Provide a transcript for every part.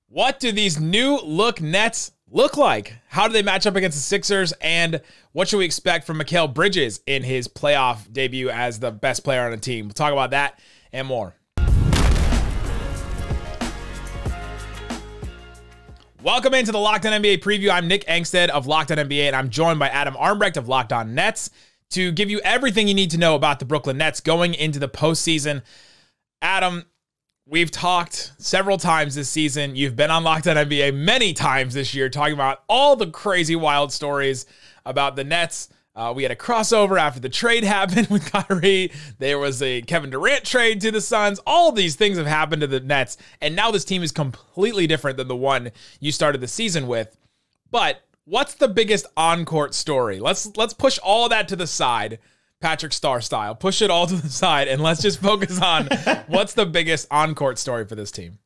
What do these new look Nets look like? How do they match up against the Sixers? And what should we expect from Mikal Bridges in his playoff debut as the best player on the team? We'll talk about that and more. Welcome into the Locked On NBA preview. I'm Nick Angstead of Locked On NBA, and I'm joined by Adam Armbrecht of Locked On Nets to give you everything you need to know about the Brooklyn Nets going into the postseason. Adam, we've talked several times this season. You've been on Locked On NBA many times this year talking about all the crazy, wild stories about the Nets. We had a crossover after the trade happened with Kyrie. There was a Kevin Durant trade to the Suns. All of these things have happened to the Nets, and now this team is completely different than the one you started the season with. But what's the biggest on-court story? Let's push all that to the side, Patrick Star style. Push it all to the side, and let's just focus on what's the biggest on-court story for this team.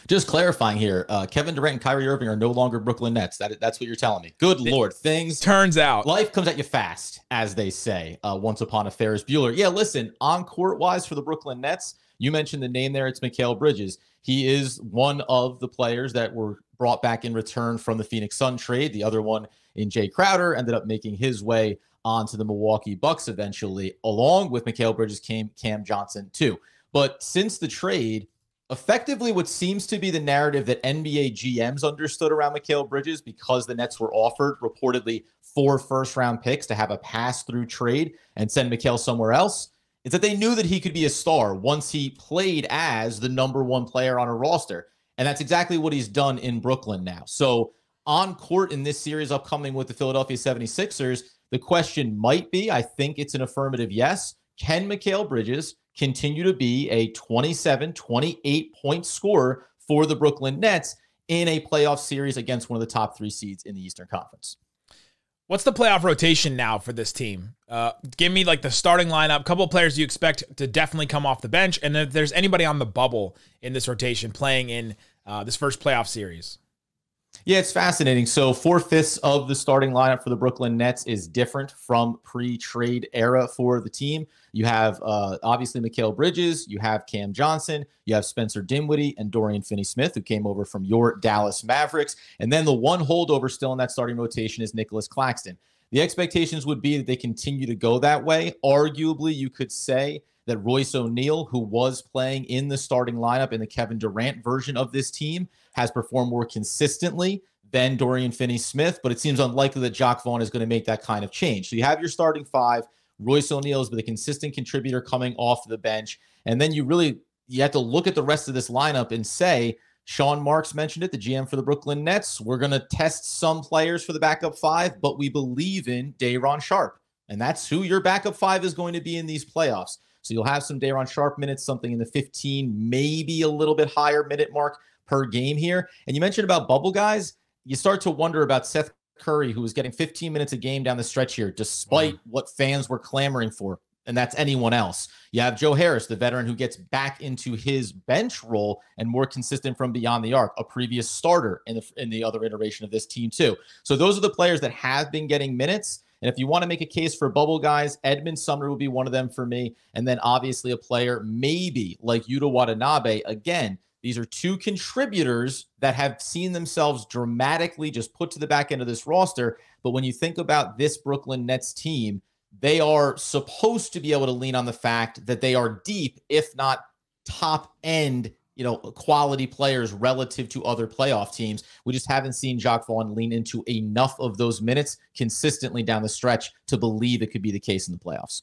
Just clarifying here, Kevin Durant and Kyrie Irving are no longer Brooklyn Nets. That's what you're telling me. Good Lord. Things turns out. Life comes at you fast, as they say, once upon a Ferris Bueller. Yeah, listen, on-court-wise for the Brooklyn Nets, you mentioned the name there. It's Mikal Bridges. He is one of the players that were brought back in return from the Phoenix Sun trade. The other one in Jay Crowder ended up making his way onto the Milwaukee Bucks eventually. Along with Mikal Bridges came Cam Johnson too. But since the trade, effectively what seems to be the narrative that NBA GMs understood around Mikal Bridges, because the Nets were offered reportedly 4 first-round picks to have a pass-through trade and send Mikal somewhere else, is that they knew that he could be a star once he played as the number 1 player on a roster. And that's exactly what he's done in Brooklyn now. So on court in this series upcoming with the Philadelphia 76ers, the question might be, I think it's an affirmative yes, can Mikal Bridges continue to be a 27, 28-point scorer for the Brooklyn Nets in a playoff series against one of the top 3 seeds in the Eastern Conference? What's the playoff rotation now for this team? Give me like the starting lineup, couple of players you expect to definitely come off the bench, and if there's anybody on the bubble in this rotation playing in this first playoff series. Yeah, it's fascinating. So 4/5 of the starting lineup for the Brooklyn Nets is different from pre-trade era for the team. You have obviously Mikal Bridges, you have Cam Johnson, you have Spencer Dinwiddie and Dorian Finney-Smith, who came over from your Dallas Mavericks. And then the one holdover still in that starting rotation is Nicholas Claxton. The expectations would be that they continue to go that way. Arguably, you could say that Royce O'Neal, who was playing in the starting lineup in the Kevin Durant version of this team, has performed more consistently than Dorian Finney-Smith, but it seems unlikely that Jacque Vaughn is going to make that kind of change. So you have your starting 5. Royce O'Neal has been a consistent contributor coming off the bench. And then you have to look at the rest of this lineup and say, Sean Marks mentioned it, the GM for the Brooklyn Nets, we're going to test some players for the backup 5, but we believe in Day'Ron Sharpe. And that's who your backup 5 is going to be in these playoffs. So you'll have some Day'Ron Sharpe minutes, something in the 15, maybe a little bit higher minute mark per game here. And you mentioned about bubble guys. You start to wonder about Seth Curry, who was getting 15 minutes a game down the stretch here, despite what fans were clamoring for. And that's anyone else. You have Joe Harris, the veteran who gets back into his bench role and more consistent from beyond the arc, a previous starter in the other iteration of this team too. So those are the players that have been getting minutes. And if you want to make a case for bubble guys, Edmund Sumner will be one of them for me. And then obviously a player maybe like Yuta Watanabe. Again, these are 2 contributors that have seen themselves dramatically just put to the back end of this roster. But when you think about this Brooklyn Nets team, they are supposed to be able to lean on the fact that they are deep, if not top end, quality players relative to other playoff teams. We just haven't seen Jacque Vaughn lean into enough of those minutes consistently down the stretch to believe it could be the case in the playoffs.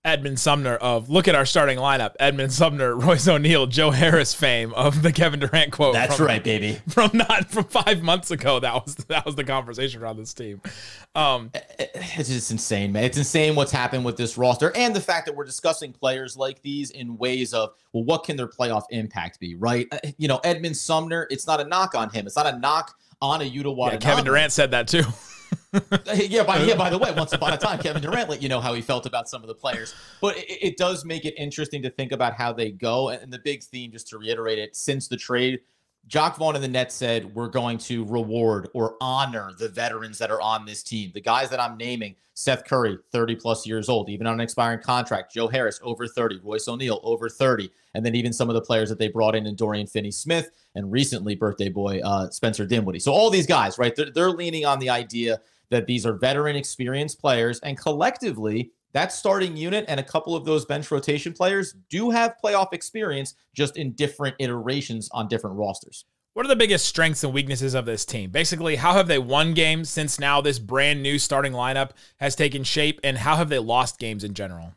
Edmund Sumner of look at our starting lineup. Edmund Sumner, Royce O'Neal, Joe Harris fame of the Kevin Durant quote. That's right, baby. From 5 months ago, that was the conversation around this team. It's just insane, man. It's insane what's happened with this roster, and the fact that we're discussing players like these in ways of, well, what can their playoff impact be, right? Edmund Sumner. It's not a knock on him. It's not a knock on a Yuta Watanabe. Yeah, Kevin Durant said that too. By the way, once upon a time, Kevin Durant let you know how he felt about some of the players. But it does make it interesting to think about how they go. And the big theme, just to reiterate it, since the trade, Jacques Vaughn and the Nets said, we're going to reward or honor the veterans that are on this team. The guys that I'm naming, Seth Curry, 30 plus years old, even on an expiring contract. Joe Harris, over 30. Royce O'Neal, over 30. And then even some of the players that they brought in Dorian Finney-Smith, and recently birthday boy Spencer Dinwiddie. So all these guys, right, they're leaning on the idea that these are veteran experienced players, and collectively, that starting unit and a couple of those bench rotation players do have playoff experience, just in different iterations on different rosters. What are the biggest strengths and weaknesses of this team? Basically, how have they won games since now this brand new starting lineup has taken shape, and how have they lost games in general?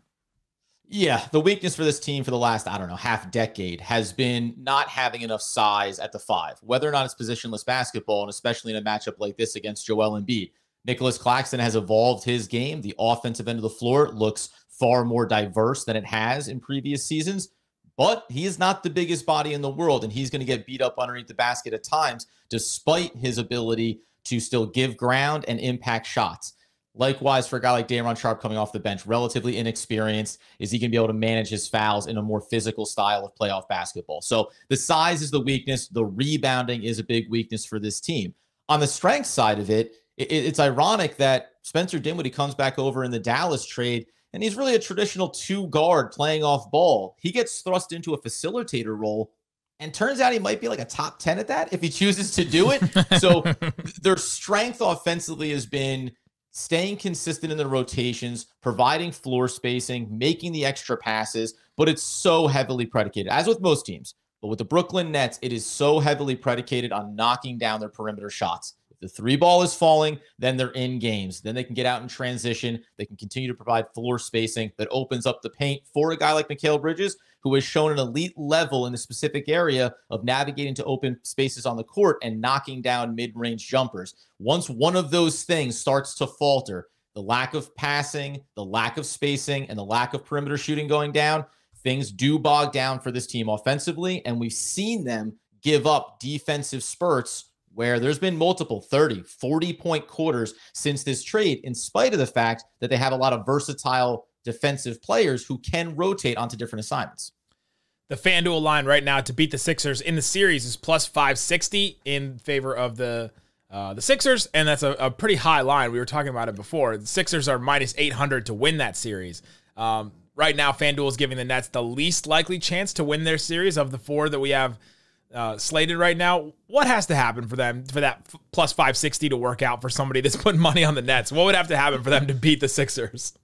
Yeah, the weakness for this team for the last, half decade has been not having enough size at the five, whether or not it's positionless basketball, and especially in a matchup like this against Joel Embiid. Nicholas Claxton has evolved his game. The offensive end of the floor looks far more diverse than it has in previous seasons, but he is not the biggest body in the world, and he's going to get beat up underneath the basket at times, despite his ability to still give ground and impact shots. Likewise, for a guy like Daron Sharp coming off the bench, relatively inexperienced, is he going to be able to manage his fouls in a more physical style of playoff basketball? So the size is the weakness. The rebounding is a big weakness for this team. On the strength side of it, it's ironic that Spencer Dinwiddie comes back over in the Dallas trade, and he's really a traditional two-guard playing off ball. He gets thrust into a facilitator role, and turns out he might be like a top 10 at that if he chooses to do it. So their strength offensively has been staying consistent in the rotations, providing floor spacing, making the extra passes, but it's so heavily predicated, as with most teams. But with the Brooklyn Nets, it is so heavily predicated on knocking down their perimeter shots. If the three ball is falling, then they're in games. Then they can get out in transition. They can continue to provide floor spacing that opens up the paint for a guy like Mikal Bridges, who has shown an elite level in the specific area of navigating to open spaces on the court and knocking down mid-range jumpers. Once one of those things starts to falter, the lack of passing, the lack of spacing, and the lack of perimeter shooting going down, things do bog down for this team offensively, and we've seen them give up defensive spurts where there's been multiple 30, 40-point quarters since this trade, in spite of the fact that they have a lot of versatile defensive players who can rotate onto different assignments. The FanDuel line right now to beat the Sixers in the series is plus 560 in favor of the Sixers, and that's a pretty high line. We were talking about it before. The Sixers are minus 800 to win that series. Right now, FanDuel is giving the Nets the least likely chance to win their series of the four that we have slated right now. What has to happen for them for that plus 560 to work out for somebody that's putting money on the Nets? What would have to happen for them to beat the Sixers?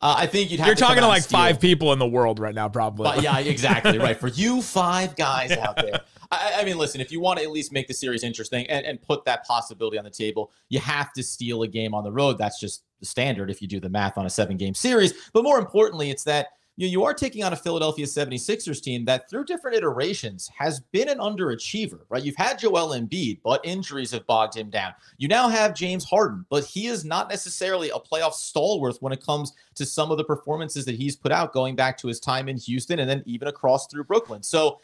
I think you're talking to like five people in the world right now, probably. Yeah, exactly. Right. For you five guys out there. I mean, listen, if you want to at least make the series interesting and put that possibility on the table, you have to steal a game on the road. That's just the standard if you do the math on a 7-game series. But more importantly, it's that you are taking on a Philadelphia 76ers team that through different iterations has been an underachiever, right? You've had Joel Embiid, but injuries have bogged him down. You now have James Harden, but he is not necessarily a playoff stalwart when it comes to some of the performances that he's put out going back to his time in Houston and then even across through Brooklyn. So,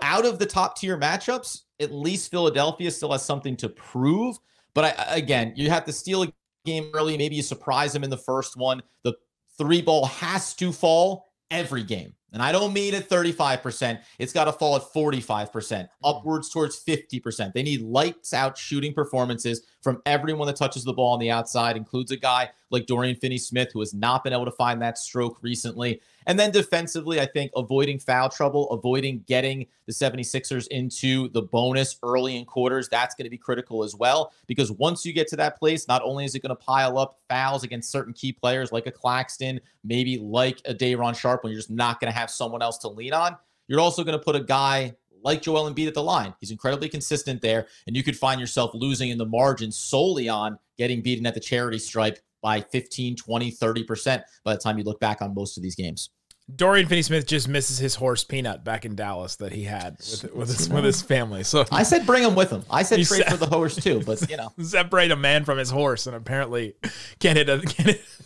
out of the top tier matchups, at least Philadelphia still has something to prove. But again, you have to steal a game early. Maybe you surprise them in the first one. The three ball has to fall every game. And I don't mean at 35%. It's got to fall at 45%, upwards towards 50%. They need lights out shooting performances from everyone that touches the ball on the outside, includes a guy like Dorian Finney-Smith, who has not been able to find that stroke recently. And then defensively, I think avoiding foul trouble, avoiding getting the 76ers into the bonus early in quarters, that's going to be critical as well. Because once you get to that place, not only is it going to pile up fouls against certain key players like a Claxton, maybe like a Daron Sharp, when you're just not going to have someone else to lean on, you're also going to put a guy like Joel Embiid at the line. He's incredibly consistent there, and you could find yourself losing in the margin solely on getting beaten at the charity stripe by 15, 20, 30% by the time you look back on most of these games. Dorian Finney-Smith just misses his horse Peanut back in Dallas that he had with his family. So I said bring him with him. I said trade for the horse too, but separate a man from his horse, and apparently can't hit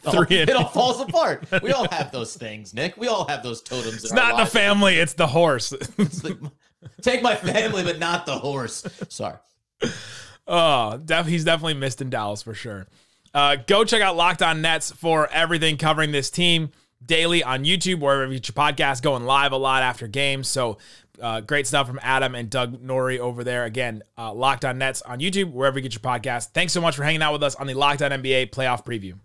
three. It all falls apart. We all have those things, Nick. We all have those totems. It's not the family; it's the horse. Take my family, but not the horse. Sorry. Oh, he's definitely missed in Dallas for sure. Go check out Locked On Nets for everything covering this team daily on YouTube, wherever you get your podcast, going live a lot after games. So Great stuff from Adam and Doug Norrie over there. Again, Locked On Nets on YouTube, wherever you get your podcast. Thanks so much for hanging out with us on the Locked On NBA playoff preview.